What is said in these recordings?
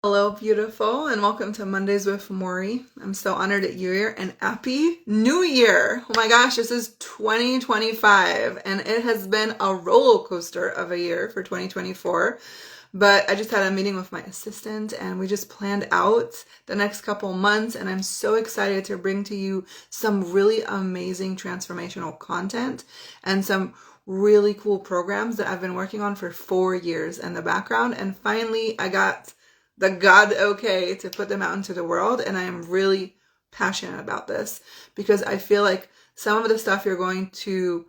Hello, beautiful, and welcome to Mondays with Maury. I'm so honored that you're here, and happy New Year! Oh my gosh, this is 2025, and it has been a roller coaster of a year for 2024. But I just had a meeting with my assistant, and we just planned out the next couple months, and I'm so excited to bring to you some really amazing transformational content and some really cool programs that I've been working on for 4 years in the background. And finally, I got the God okay to put them out into the world. And I am really passionate about this because I feel like some of the stuff you're going to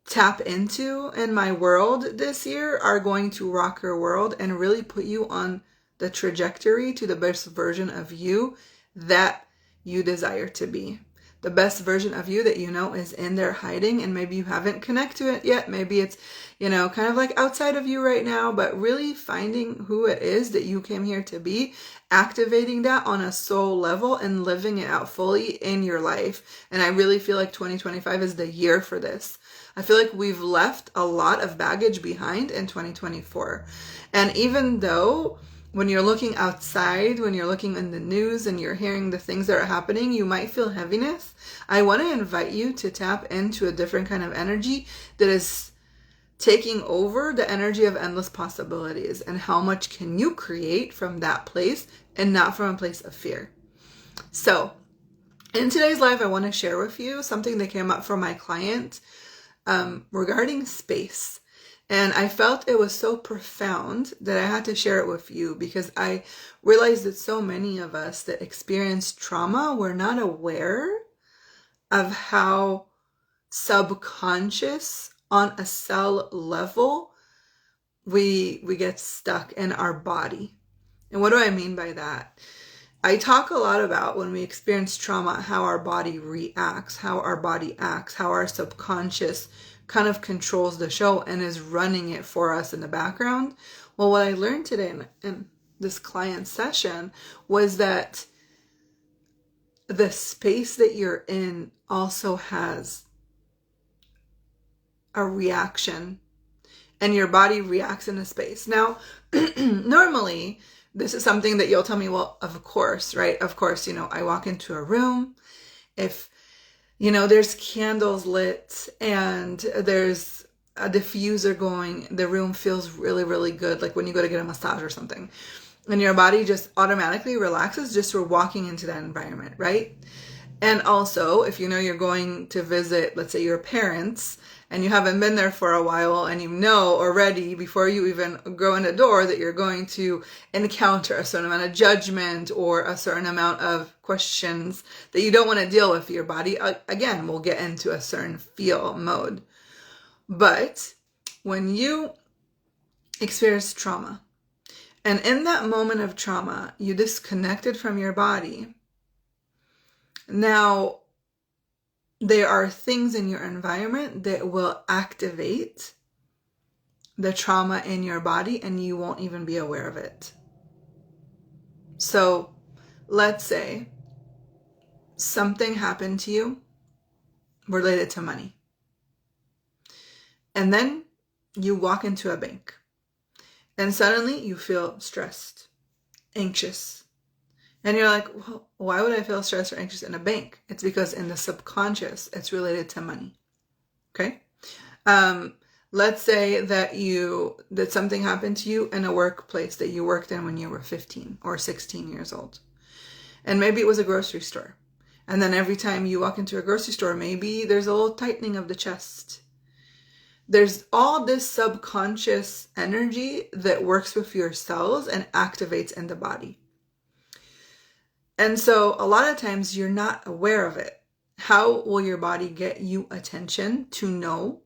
tap into in my world this year are going to rock your world and really put you on the trajectory to the best version of you that you desire to be. The best version of you that you know is in there hiding, and maybe you haven't connected to it yet. Maybe it's, kind of like outside of you right now, but really finding who it is that you came here to be, activating that on a soul level and living it out fully in your life. And I really feel like 2025 is the year for this. I feel like we've left a lot of baggage behind in 2024. And even though when you're looking outside, when you're looking in the news and you're hearing the things that are happening, you might feel heaviness. I want to invite you to tap into a different kind of energy that is taking over the energy of endless possibilities. And how much can you create from that place and not from a place of fear? So in today's live, I want to share with you something that came up from my client regarding space. And I felt it was so profound that I had to share it with you because I realized that so many of us that experience trauma, we're not aware of how subconscious on a cell level we get stuck in our body. And what do I mean by that? I talk a lot about when we experience trauma, how our body reacts, how our body acts, how our subconscious kind of controls the show and is running it for us in the background. Well, what I learned today in this client session was that the space that you're in also has a reaction, and your body reacts in a space. Now, normally, this is something that you'll tell me, well, of course, right? Of course, I walk into a room, if there's candles lit and there's a diffuser going, the room feels really, really good. Like when you go to get a massage or something, and your body just automatically relaxes just for walking into that environment, right? And also, if you're going to visit, let's say, your parents, and you haven't been there for a while, and you know already before you even go in the door that you're going to encounter a certain amount of judgment or a certain amount of questions that you don't want to deal with, your body, again, will get into a certain feel mode. But when you experience trauma, and in that moment of trauma, you disconnected from your body, now there are things in your environment that will activate the trauma in your body and you won't even be aware of it. So let's say something happened to you related to money. And then you walk into a bank and suddenly you feel stressed, anxious. And you're like, well, why would I feel stressed or anxious in a bank? It's because in the subconscious, it's related to money. Okay? Let's say that something happened to you in a workplace that you worked in when you were 15 or 16 years old. And maybe it was a grocery store. And then every time you walk into a grocery store, maybe there's a little tightening of the chest. There's all this subconscious energy that works with your cells and activates in the body. And so a lot of times you're not aware of it. How will your body get you attention to know?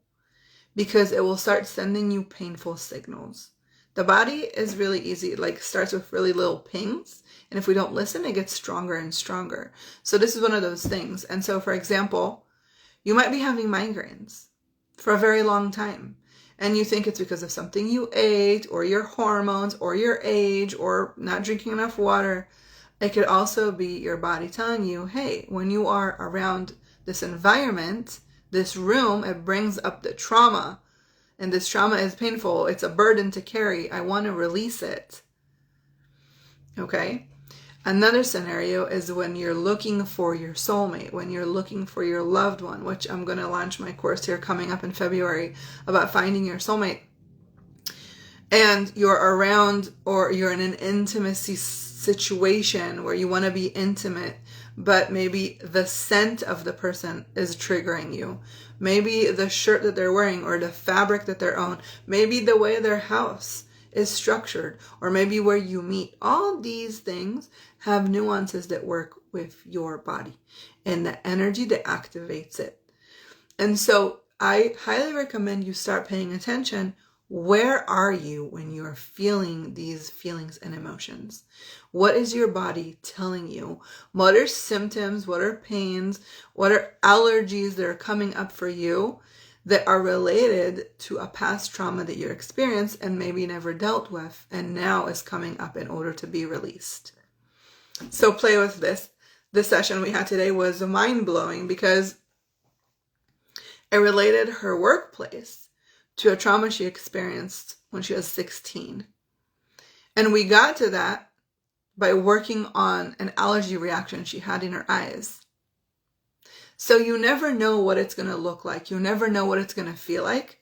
Because it will start sending you painful signals. The body is really easy. It starts with really little pings. And if we don't listen, it gets stronger and stronger. So this is one of those things. And so, for example, you might be having migraines for a very long time. And you think it's because of something you ate or your hormones or your age or not drinking enough water. It could also be your body telling you, hey, when you are around this environment, this room, it brings up the trauma. And this trauma is painful. It's a burden to carry. I want to release it. Okay? Another scenario is when you're looking for your soulmate, when you're looking for your loved one, which I'm going to launch my course here coming up in February about finding your soulmate. And you're around, or you're in an intimacy situation where you want to be intimate, but maybe the scent of the person is triggering you. Maybe the shirt that they're wearing, or the fabric that they're on, maybe the way their house is structured, or maybe where you meet. All these things have nuances that work with your body and the energy that activates it. And so I highly recommend you start paying attention. Where are you when you're feeling these feelings and emotions? What is your body telling you? What are symptoms? What are pains? What are allergies that are coming up for you that are related to a past trauma that you experienced and maybe never dealt with, and now is coming up in order to be released? So play with this. The session we had today was mind-blowing because it related her workplace to a trauma she experienced when she was 16. And we got to that by working on an allergy reaction she had in her eyes. So you never know what it's going to look like. You never know what it's going to feel like.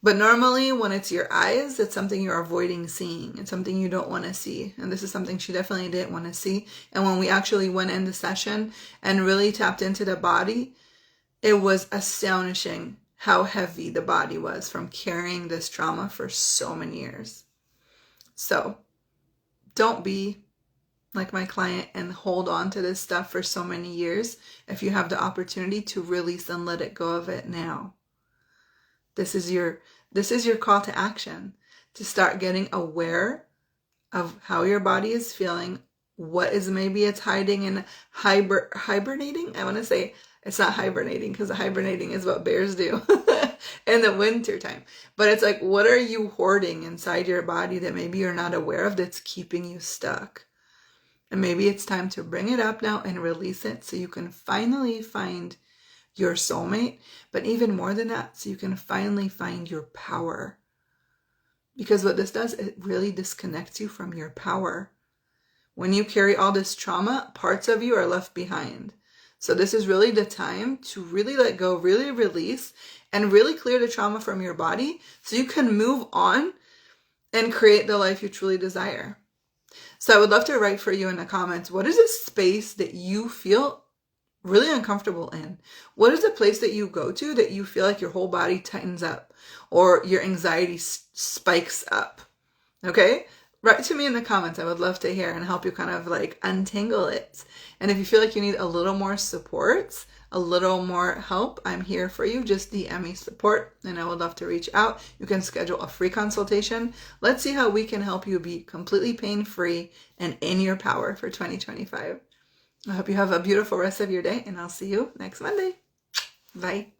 But normally when it's your eyes, it's something you're avoiding seeing. It's something you don't want to see. And this is something she definitely didn't want to see. And when we actually went in the session and really tapped into the body, it was astonishing how heavy the body was from carrying this trauma for so many years. So don't be like my client and hold on to this stuff for so many years if you have the opportunity to release and let it go of it now. This is your call to action, to start getting aware of how your body is feeling, what is maybe it's hiding and hibernating. I want to say it's not hibernating, because hibernating is what bears do in the winter time. But it's like, what are you hoarding inside your body that maybe you're not aware of that's keeping you stuck? And maybe it's time to bring it up now and release it so you can finally find your soulmate. But even more than that, so you can finally find your power. Because what this does, it really disconnects you from your power. When you carry all this trauma, parts of you are left behind. So this is really the time to really let go, really release, and really clear the trauma from your body so you can move on and create the life you truly desire. So I would love to write for you in the comments, what is a space that you feel really uncomfortable in? What is a place that you go to that you feel like your whole body tightens up or your anxiety spikes up? Okay? Write to me in the comments. I would love to hear and help you kind of like untangle it. And if you feel like you need a little more support, a little more help, I'm here for you. Just DM me support and I would love to reach out. You can schedule a free consultation. Let's see how we can help you be completely pain-free and in your power for 2025. I hope you have a beautiful rest of your day, and I'll see you next Monday. Bye.